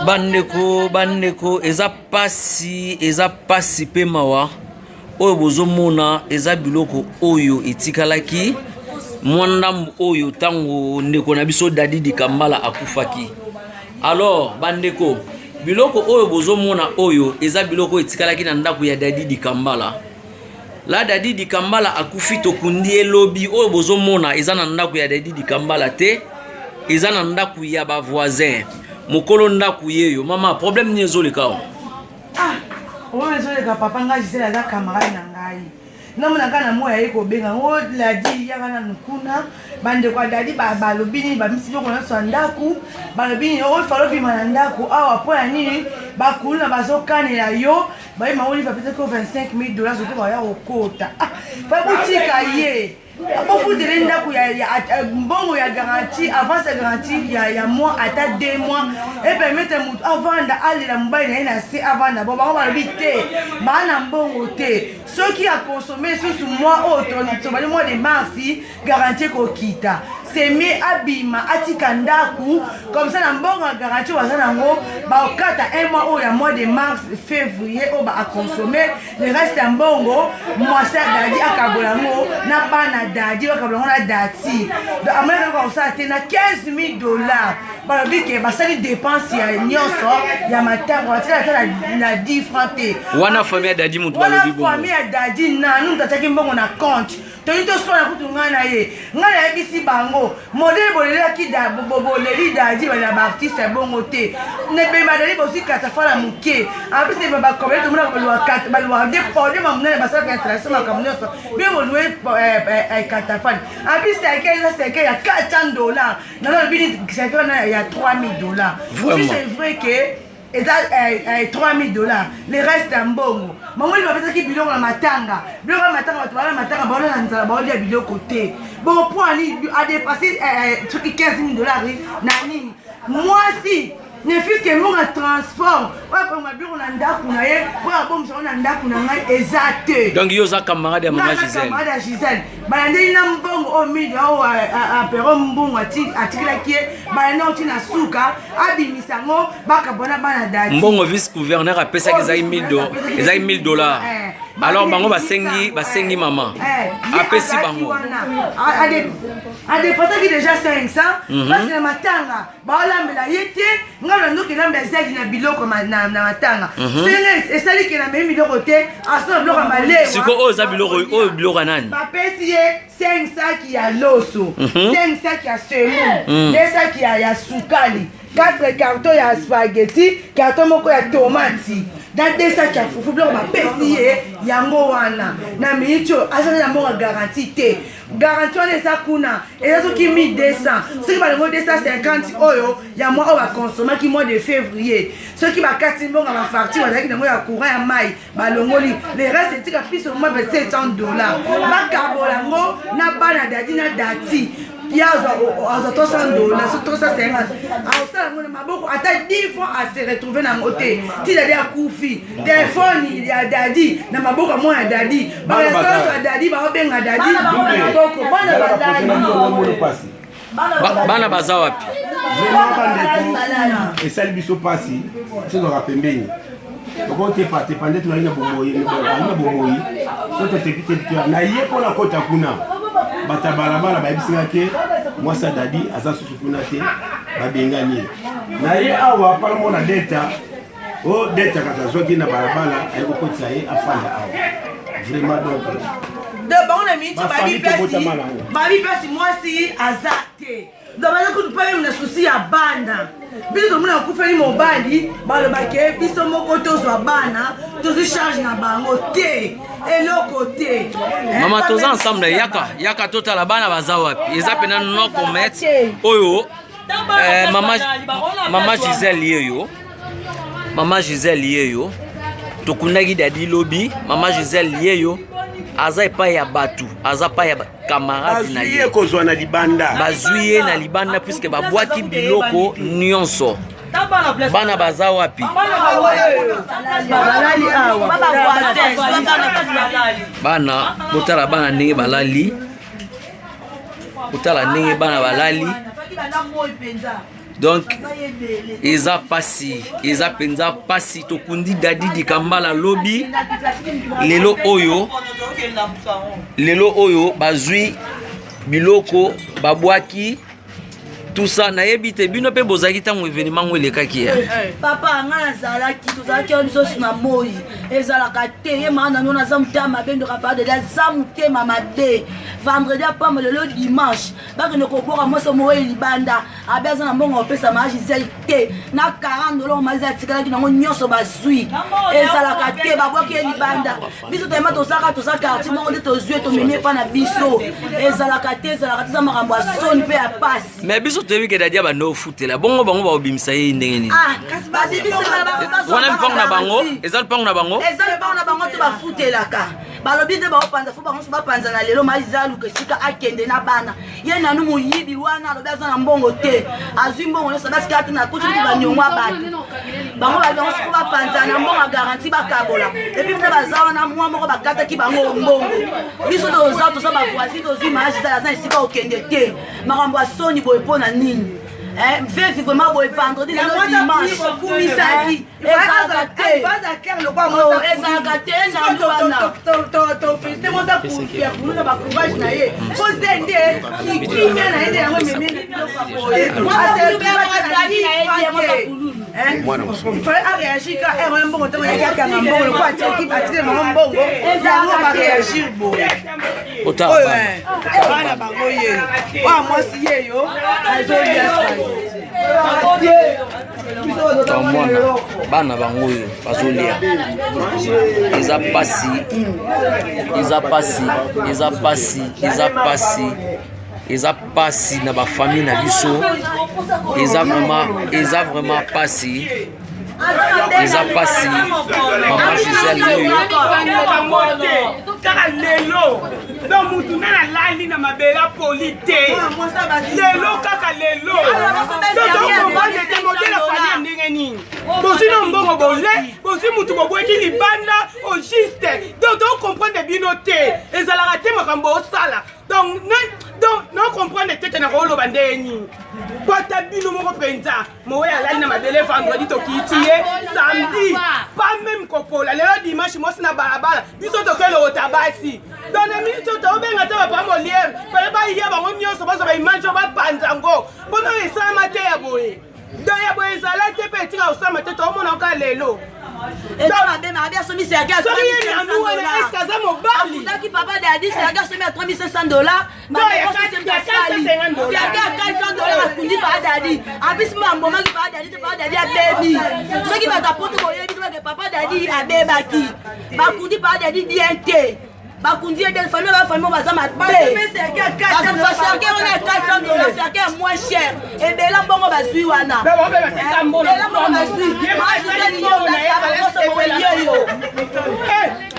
bandeko eza pasi pe mawa oyo bozomona eza biloko oyo etikalaki mwandambu oyo tango ndeko na biso Dadi Kambala akufaki. Alors bandeko biloko oyo bozomona oyo eza biloko etikalaki na ndako ya Dadi Kambala. La Dadi Kambala akufi tokundi elobi oyo bozomona eza na ndako ya Dadi Kambala te, eza na ndako ya ba voisin. Mokolo ndako yeyo mama problème ni ezoleka. Problème ezoleka papa nga Gisèle za camarade na ngai. Namona kana moya yeko benga ngo Dadi ya kana nkuna bande kwa Dadi balobini ba misilo kona so ndaku balobini o falobi manandaku awa po ya nini bakulu na bazokanela yo ba maoli va peut-être $25,000 zote ba ya okota ba boutique ye beaucoup de ndaku ya mbongo ya garantie avant sa garantie ya mois ata 2 mois et permettre mutu avant da aller la mobile na se avant da ba balobi te ba na mbongo te ceux qui a consommé sous mois autre to ba le mois de mars garantie ko kita c'est mais abima atika ndaku comme ça na mbongo garantie wa zanango ba okata 1 mois au ya mois de mars février au ba a consommer le reste ya mbongo mois ça Dadi akabolango na bana Dadi akabolango na dati donc amana ko ça te na $15,000 balobi ke basali dépense ya nyonso ya matango atika na 10 francs te wana famille Dadi mutu balobi bongo wana famille Dadi na nous tataki mbongo na compte to so na kutu ngana ye ngana ebisi bango modèle bolela ki da boboleri Dadi bana ba artiste bongo te ne be madali bosi katafala muke apese ba komete muna balwa kat balwa de pode mamna basala ka intéressant ma kamnyoso be bolwe katafala apese akela seke ya $400 na bini seke na ya $3,000 c'est vrai que et $3,000 le reste en bongo maman il va peut-être qui biloko na matanga biloko na matanga tu bana matanga baona na nzala baolia biloko te bon point a dépassé $15,000 na nini moi si ne fils que mon transport ouais comme ma bureau na ndaku na ye ouais bon so na ndaku na ngai exact donc yo za camarade ya maman Gisèle camarade Gisèle balande na mbongo o midi o apero mbongo atikila kie balande oti na suka abimisango bakabona bana Dadi mbongo vice gouverneur apesa ki za $1,000 alors bango basengi maman apesi bango a dépassé déjà 500 parce que matanga baolambela yete ngalo ndoki lamba zaki na biloko na matanga c'est esali ki na memi biloko te aso biloko malewa siko o za biloko nani bapesi ye 5 sacs ya loso 5 sacs ya selu 2 sacs ya sukali 4 cartons ya spaghetti carton moko ya tomati dans 2 sacs ya fufu biloko bapesi ye yango wana na micho asana na mbongo garantie te garantie wana eza kuna eza soki 1200 soki balingo 250 oyo ya mois oyo bakonsomaki mois de février soki bakati mbongo bafacture bazalaki nango ya courant ya mai balongoli le reste etika piso mois be $700 bakabola yango na bana Dadi na dati Piazza à $300, 350. À maboko ata 10 fois à se retrouver dans l'hôtel. Si Dadi a koufi, téléphone il y a Dadi, na maboko moi à Dadi, ba restaurant à Dadi, ba benga Dadi, maboko bana baza wapi? Et ça le biso passi, c'est dans la pembeni. Quand tu es pas, tu es pas net, tu as une bomboï, na ye pour la côte à kuna. Bata balabala bayibisinga ke moi ça Dadi aza susu kuna te babengani na ye awa pala mona deta o deta kata zoki na balabala ayiko kotisa ye afanda awa vraiment donc de bon ami tu babi pesi moi si azate donc bana ko pa même na souci ya banda biso mona kufeli mobali balobake biso moko tozwa bana tozi charge na bango te eloko te mama toza ensemble yaka totala bana baza wapi eza pena no commet oyo mama Gisèle yeyo tokundaki Dadi lobi mama Gisèle yeyo aza epai ya batu aza pa ya camarade na ye kozwa na libanda bazuye na libanda puisque babwaki biloko nyonso bana baza wapi bana botala bana ndenge balali kotala ndenge bana balali. Donc eza pasi penza pasi tokundi Daddy Kambala lobby lelo oyo bazui biloko babwaki tout ça na yebite bino pe bozaki tango événement ngwelekaki ya papa nga nazalaki tozalaki biso na moi ezalaka te ye maana nona za mutama bendo kapade la za mutema made vendredi apamba lelo dimanche bakende koboka moso moye libanda abaza na mbongo opesa ma Giselle te na 40 dollars mazi atikalaki nango nyonso bazui ezalaka te babwaki libanda biso tema tosaka quartier moko nde tozue tomene pa na biso ezalaka te za makambo ya soni pe ya pasi mais biso toyebi ke Daddy bando ofutela bongo bango baobimisa ye ndenge nini wana mpango na bango eza mpango na bango to bafutelaka balobi nde baopanza fo bango so bapanza na lelo maizala luka esika akende na bana ye nanu moyibi wana alobi aza na mbongo te azwi mbongo nyonso basika ate na kuti kuti banyongo bato bango babango siko bapanza na mbongo garanti bakabola epi mpe baza wana mwa moko bakataki bango mbongo biso toza bavoisi tozwi maizala aza esika okende te makambo ya soni boye mpo na nini Vevi vraiment boy vendredi le dimanche kumisaki ezalaka te ezalaka te ezalaka to fete mo da kupia kuna ba courage na ye ko zende ikimya na ende yango memeni il fallait réagir quand elle mbongo to ya kaka na mbongo ko atiki batike na mbongo yango ba réagir bo otaba bana bango ye wa mwasi ye yo azolia bana bango oyo bazolia eza pasi na bafamille na biso eza vraiment pasi Maman Giselle oyo kaka lelo do mutu na lali na mabela polite lelo kaka lelo to modela fani ndenge nini bosino mbongo bole bosi mutu bobweki libanda au juste donc comprendre bino te ezalaka te makambo osala donc non comprendre tete na koloba ndeni kwata bino moko penza moya alali na mabele vendredi tokitie samedi pas même kopola lelo dimanche mosi na balabala biso tokelo otabasi dans la minute to benga ta ba molière fallait pas y avoir nyonso bazo ba image ba panzango bono esama te ya boye do ya boye ezala te pe tika osama te to mona ka lelo ezala be na bia somi se aga $35 eskaza mobali daki papa Daddy se aga somi à $3500 ma se aga $400 akundi pa Daddy abisi mambo maki pa Daddy te pa Daddy a baby soki ba ta poto boye bi to papa Daddy a bebaki bakundi pa Daddy diente bakundi de famille ba famille baza mabe c'est $400 moins cher et de la bongo bazui wana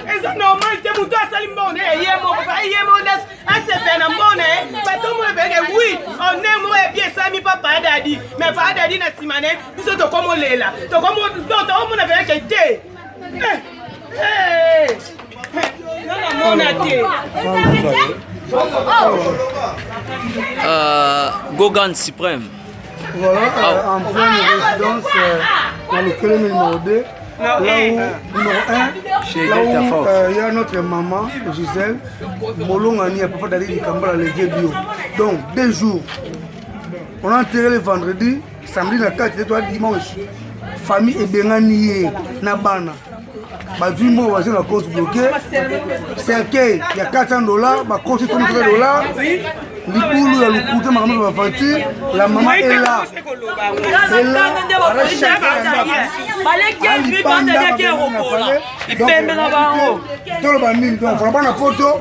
eza normal te mutu asali mbone ye moko asepe na mbone bato mo ebeke oui on est mo ebie sami papa Daddy mais papa Daddy na simane biso tokomo lela tokomo na beke te Gogan Suprême. Voilà, en pleine résidence dans le club numéro 2, là où, numéro 1, là où il y a notre maman, Giselle, Molongani, papa Daddy Kambala, les vieux bio. Donc, 2 jours, on a enterré le vendredi, samedi, la 4 étoiles, dimanche. Famille et Bengani, Nabana. Bazui mo wazi na compte bloqué. Cercueil, il y a $400, ma compte $30. Libulu ya lukuta makambo ya fati, la maman est là. C'est là. baleki bi bande de kerokola ipembe na bango tolo banini donc vraiment na photo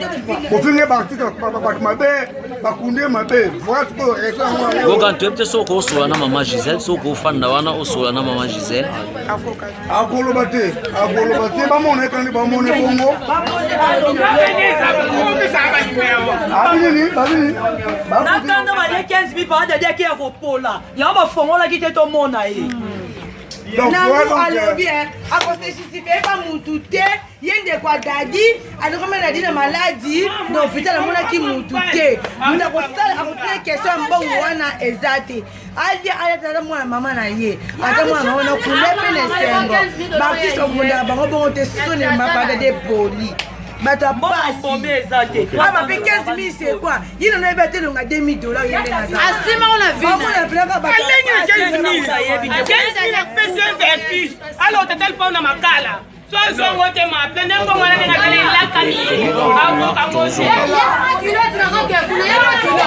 bofinge baartiste mabe bakunde mabe voilà tout ko Gogan tu epte soko osola na maman Giselle soko fanda wana osola na maman Giselle akoloba te bamona ekandi bamona bongo babini nakanda baleki 15 bi bande de kerokola ya bafongola ki te tomona ye nango alobi akose justifie pa mutu te ye ndeko adadi alikome dadi na maladi na hôpital amonaki mutu te mutu akosala akotuna question ya mbongo wana eza te ali ayatala mwana mama na ye ata mwana mama na kule pe na esengo baartiste okundaka bango bongo te sone mapanda de poli bato apasi ama pe 15 000 c'est quoi yino na ebe atelonga 2000 dollars yende na za asima ona vina bamona pelaka bato alengi 15 000 akpesi un vertige alors tatal pa na makala soazongo te mapende mbongo wana ngakala elakani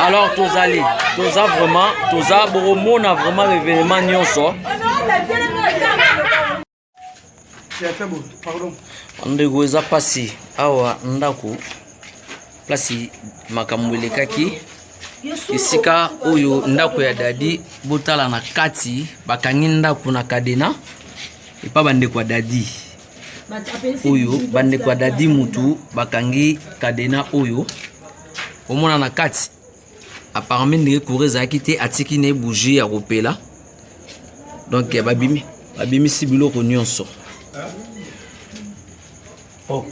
alors tozali toza vraiment toza boromona vraiment événement nyonso ndeko eza pasi awa ndako place makambo elekaki esika oyo ndako ya dadi botala na kati bakangi ndako na kadena epa bandeko ya dadi oyo bandeko ya dadi mutu bakangi kadena oyo omona na kati apparemment ndenge courant ezalaki te atiki na bougie ya kopela donc babimisi biloko nyonso. Oh,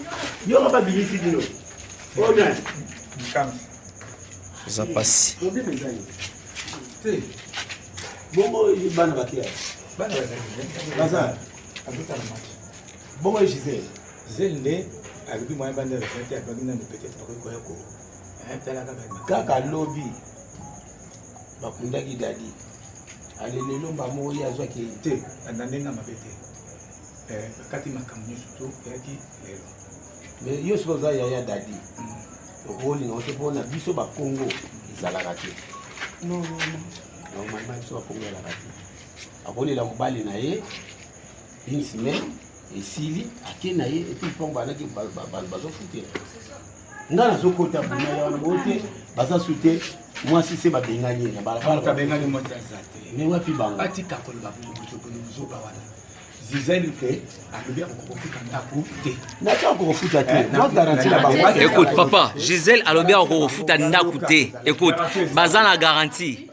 yo pas bimisi dino. Oh bien. Ça passe. Bongo bana bakia. Bana baza. Abuta la match. Bongo Gisèle. Gisèle ne alibi moyen banda la fête a bagina ne peut-être pas ko. Kaka lobby. Bakunda ki dadi. Ale lelo mba mo ya zwa ki te andandenga mabete. Kati makamuni surtout yaki lelo. Mais yo soza ya dadi. Okoli ngote pona biso ba Congo izalaka te. Non. Normalement biso ba Congo la kati. Akoli la mobali na ye une semaine esili akena ye et puis pomba na ki bazo futer. Ngana zokota buna ya wana bote baza sute moi si c'est ba bengani na balabala ka bengani mo tazate. Mais wapi bango atika ko ba buzo ba wana. Gisèle que alobia ko futa ndako te. Na ta ko futa te. Moi garantie la bango. Écoute papa, Gisèle alobia ko futa ndako te. Écoute, baza na garantie.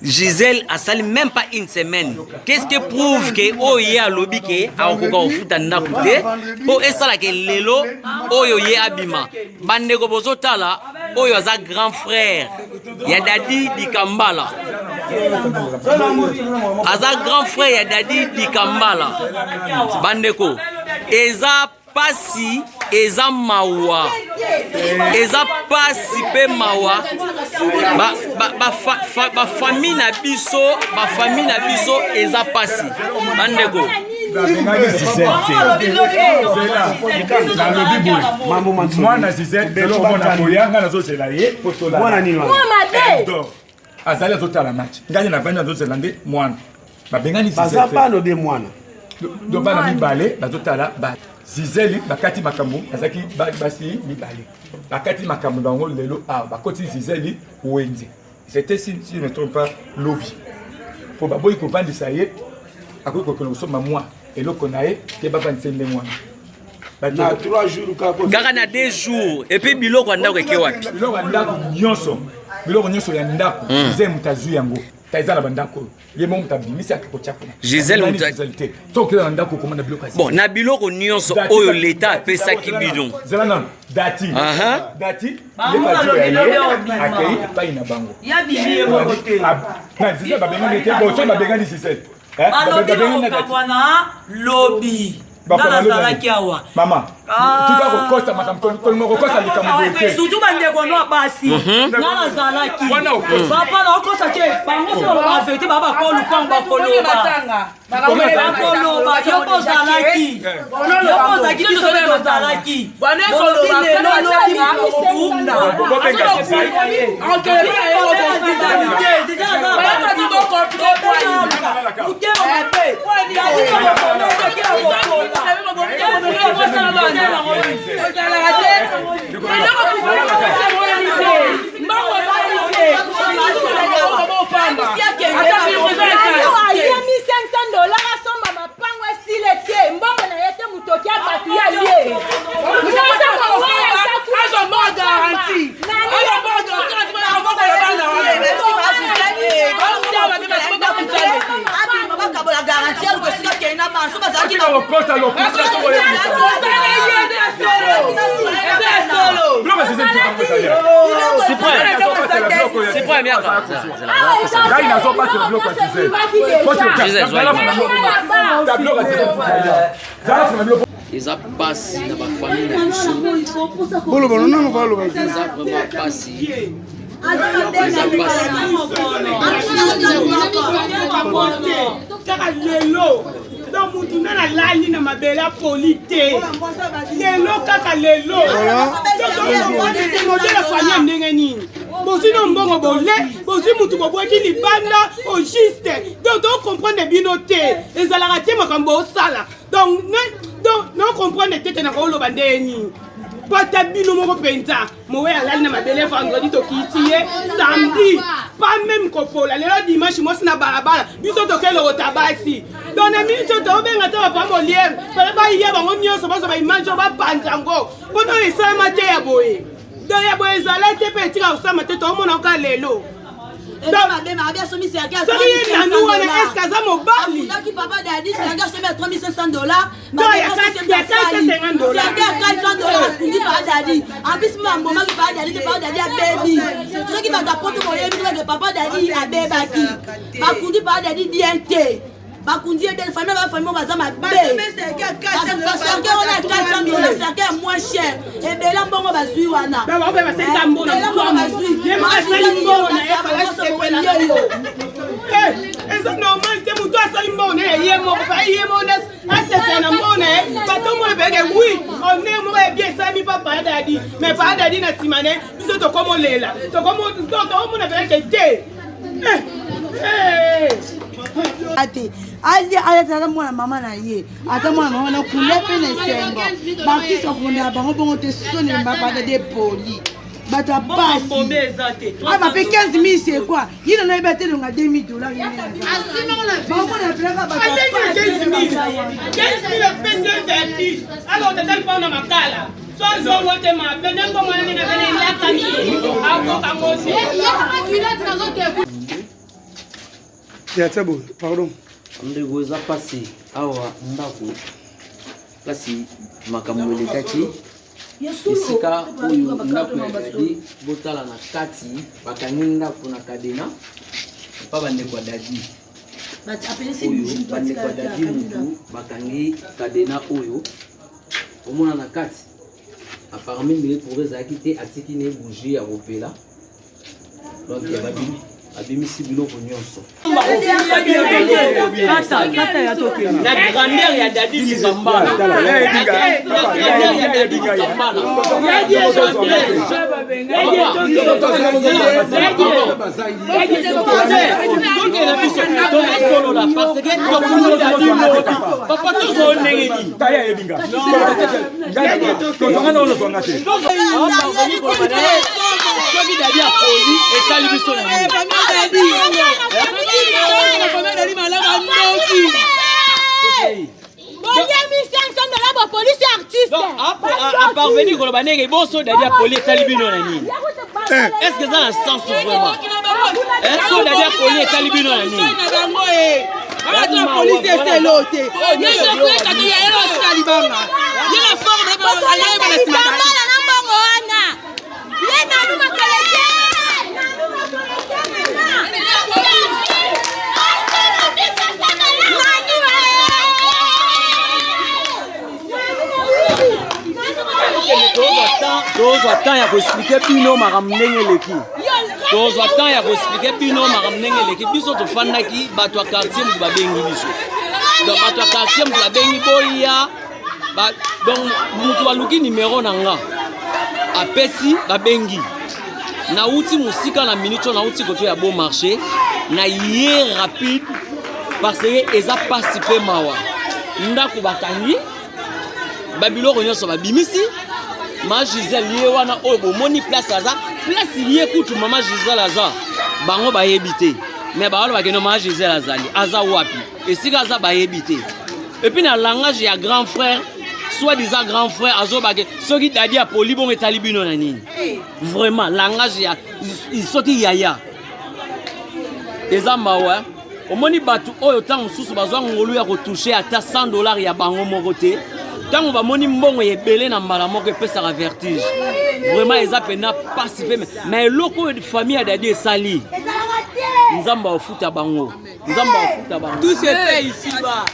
Gisèle a sali même pas une semaine. Qu'est-ce qui prouve que oye alobi ke a ko futa ndako te? Po esala ke lelo oyo ye abima. Bande ko bozotala oyo aza grand frère. Ya dadi Dikambala. Aza grand frère ya dadi Dikambala. Bandeko eza pasi eza mawa eza pasi pe mawa ba famille na biso eza pasi bandeko mwana Gisèle lelo mona koyanga nazozela ye mwana nini azali azotala match ngani na bana azozela nde mwana babengani Gisèle bano de mwana do bana mibale bazotala ba Gisèle bakati makambo azaki basi mibale bakati makambo bango lelo bakoti Gisèle wenze c'était si ne trompe pas lobby pour baboyi ko vandisa ye akoki kokona kosomba mwa eloko na ye te bavandisende mwana na 3 jours kaka na 2 jours et puis biloko ndako eke wapi biloko biloko nyonso ya ndako Gisèle mutazu yango taza na bandako ye mo mutabimisi akikotia kuna Gisèle mutazalité donc na ndako komanda biloko bon na biloko nyonso oyo l'état apesaki bidon zela non dati le bajo ya akei epai na bango ya bibi moko te na Gisèle babengani te bon so babengani Gisèle alobi okabwana lobi ngana zalaki awa mama tuka kokosa makambo kolimo kokosa likambo ete surtout bandeko no basi ngana zalaki papa na okosa ke bango so ba fete baba ko lupango ba koloba yopo zalaki biso beto zalaki okosa lokusa C'est pas bien. Là, il n'a pas de bloc à ils ont passé dans ma famille. Ils ont vraiment passé. Donc mutuna na lali na mabela polite lelo kaka lelo modèle afanya ndenge nini bosino mbongo bole bosi mutu bobweki libanda au juste donc on comprendre bino te ezalaka te makambo osala donc non comprendre tete na koloba ndeni pata bino moko penza mowe alali na mabele vendredi tokiti ye samedi pas même kopola lelo dimanche mosi na balabala biso tokelo otabasi donc na minute to benga ta pa molière pele ba iya bango nyonso baso ba image ba panjango poto esama te ya boye donc ya boye zala te pe tika osama te to mona ka lelo Soki nanu wana eske aza mobali qui papa dadi sanga se met $3500 non ya $50 kundi papa dadi en plus mambo ma papa dadi te papa dadi a baby soki ba kapoto ko yebi que papa dadi a bebaki ba kundi papa dadi diente ba kundi de famille ba famille ba za ma be parce que on a $400 c'est moins cher et bela mbongo ba zui wana ba ba ba senta mbona eza normal te mutu asali mbona ye moko pa ye mona asetana mbona bato mona beke oui on est moko bien sami papa dadi mais papa dadi na simane biso to komo lela to komo to mona beke te ate ali ayatala mwana mama na ye ata mwana mama na kulepe na sengo bakisi okunda bango bongo te sone mbapata de poli bata pasi aba pe 15000 c'est quoi il en a batté donc à $2000 bango na plaka bata 15000 pesa verti alors total pas na makala so zo wote ma benen ko mwana ni na benen la kami ako kamosi pardon. Ndeko eza passé awa ndako kasi makambo elekaki esika oyo ndako ya dadi botala na kati bakangi ndako na kadena pa bandeko ya dadi oyo bandeko ya dadi mutu bakangi kadena oyo omona na kati apparemment mbele pour ezalaki te atiki ne bougie ya kopela donc ya babimi abimisi biloko nyonso na grandeur ya dadi Likambala police artiste à parvenir ko ba ndenge boso dadi ya police talibino na nini est-ce que ça a un sens vraiment est-ce que dadi ya police talibino na nini la police est loté tozwa temps ya koexplike bino makambo ndenge eleki tozwa temps ya koexplike bino makambo ndenge eleki biso tofandaki bato ya quartier moto babengi biso donc bato ya quartier moto babengi boya donc moto baluki numero na nga apesi babengi nauti mosika na minute oyo nauti koto ya bon marché na ye rapide parce que eza pasi mpe mawa ndako bakangi babiloko nyonso babimisi ma Gisèle ye wana oyo bomoni place aza place ye kutu mama Gisèle aza bango bayebi te mais baolo bakeno ma Gisèle azali aza wapi esika aza bayebi te et puis na langage ya grand frère soit disant grand frère azobake soki dadi ya poli bongo etali bino na nini vraiment langage ya soki yaya eza mawa omoni batu oyo tango susu bazwa ngolu ya retoucher ata $100 ya bango moko te tango bamoni mbongo ebele na mbala moko epesaka vertige vraiment eza pena pasi pe mais eloko oyo famille ya Dadi esali nzambe afuta bango tout se fait ici bas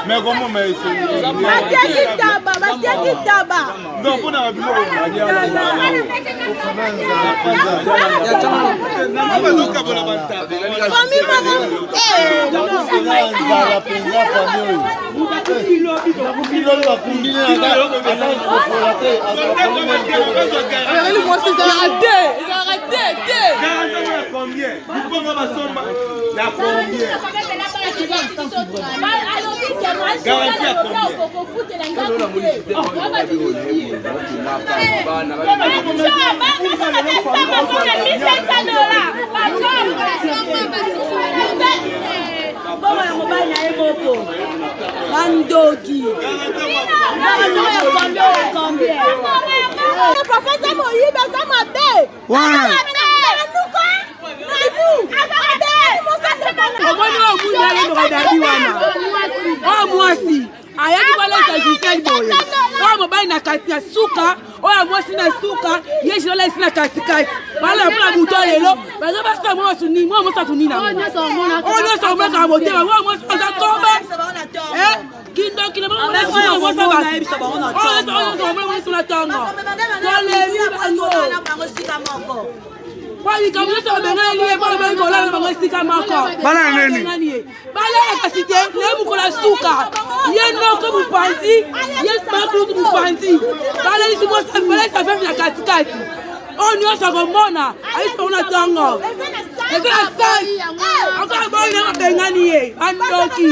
mais comment mais ayaki balesa Gisèle boye oyo mobali na kati ya suka oyo mwasi na suka ye jilola esi na katikati bala mpona buto lelo baza basa mwa basuni mwa mwasi atuni na oyo nyonso omonaka motema mwa mwasi aza tombe kindokile mwasi na tongo tolebi bango Wali kama yote wabengani ye bala bali kola bango sika mako. Bala nini? Bala kasite le mukola suka. Ye noko mupanzi, ye bakulu mupanzi. Bala isi mo sa bala sa femme la katikati. On yo sa komona, ayi tona tango. Eza la sai. Aka bala na bengani ye, andoki.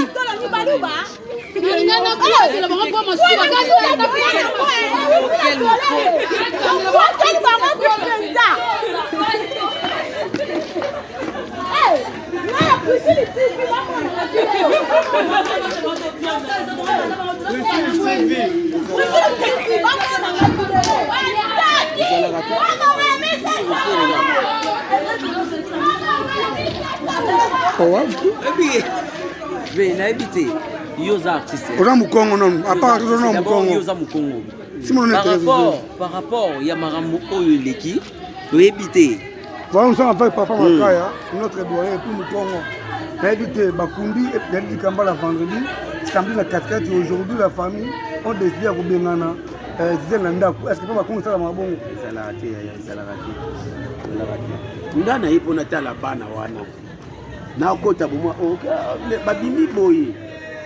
Par rapport ya marambo oyo leki ebité. Voilà, nous sommes avec Papa Makaya, notre doyen, tout le Congo. On a évité Bakundi et Dadi Kambala vendredi. Samedi la 4-4 et aujourd'hui la famille ont décidé à Koubengana. Est-ce que Papa Congo ça la mabongo? Ça l'a raté, ça l'a raté. Ndana ipo na tala bana wana. Na kota bomwa babimi boye.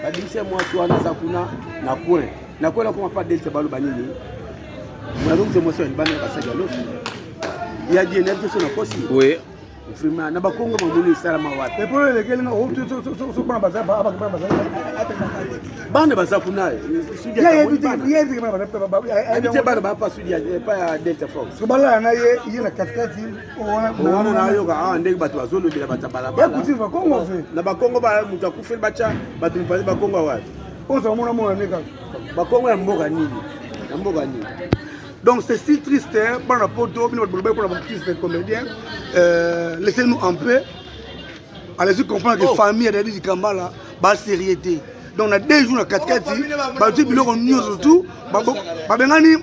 Babimse mwa swana zakuna na kure. Na kule kwa pa delta balo banini. Mwanzo mwa swana bana basaga losi. Il y a des nerfs sur la poche. Oui. Vraiment, na bakongo mamuli salama wapi. Et pour les lesquels on so pas bazar ba bana baza kuna. Il y a bana ba pas sudi pas Delta Force. So bala na ye na katikati ona na yo ka ndenge batu bazolo bila batabala bala. Écoutez bakongo fait. Na bakongo ba mutu akufeli bacha batu mpazi bakongo wapi. On se mona mona neka. Bakongo ya mboga nini? Ya mboga nini? Donc c'est si triste par rapport au pour la petite comédien. Laissez-nous en paix. Allez-y comprendre que famille a dit Kambala, bas sérieuxité. Donc on a 2 jours à 4-4, bah tu biloko news surtout, bah bengani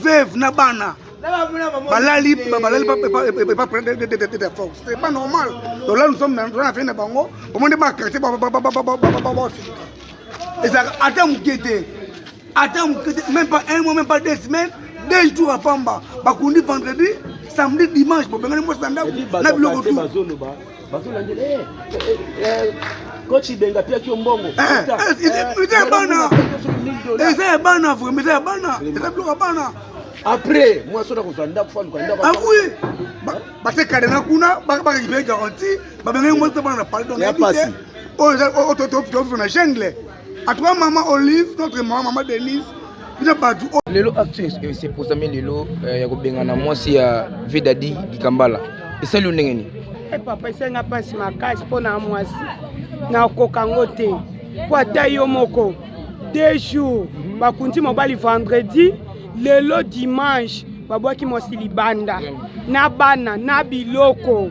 veuve na bana. Balali pas prendre de force. C'est pas normal. Donc là nous sommes dans la fin de bango. Au moment de ma quartier et ça attend même pas un mois, même pas 2 semaines. 2 jours à Pamba, Bakundi vendredi, samedi, dimanche, pour venir moi stand-up, na biloko tout. Coach Benga pia kiombongo. C'est bana. C'est bana, frère, mais c'est bana. C'est biloko bana. Après, moi ça na kusanda kufa kwenda. Ah oui. Ba te kadena kuna, ba kibe garantie, ba benga moi stand na parler donc. Ya passi. Oh, na jungle. À toi maman Olive, notre maman Denise. lelo acte c'est pour ça lelo ya kobengana mwasi ya Vedadi Dikambala esali ndenge ni papa esenga pasi makasi mpona mwasi nakokango te po ata yo moko 2 jours bakundi mobali vendredi lelo dimanche babwaki mwasi libanda na bana na biloko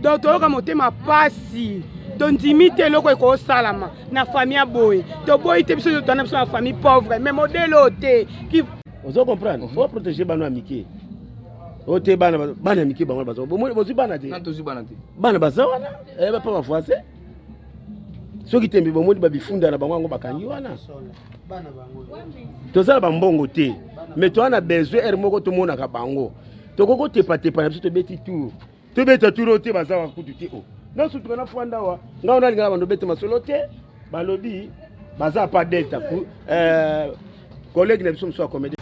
donc toyoka motema pasi tondimi te eloko ekosalama na famille ya boye toboyi te biso tona biso na famille pauvre mais modèle ote ozo comprendre faut protéger bano amike ote bana amike bango bazo bozi bana te bana baza wana ba pa français soki tembi bomodi babifunda na bango bakangi wana bana bango tozala bambongo te mais toi na besoin er moko to mona ka bango tokoko tepa na biso tobeti tour tobeta tour te baza wa kutu te o non surtout na fwanda wa ngao na lingala bando beti masolo te balobi baza pa data collègue na biso mso comédien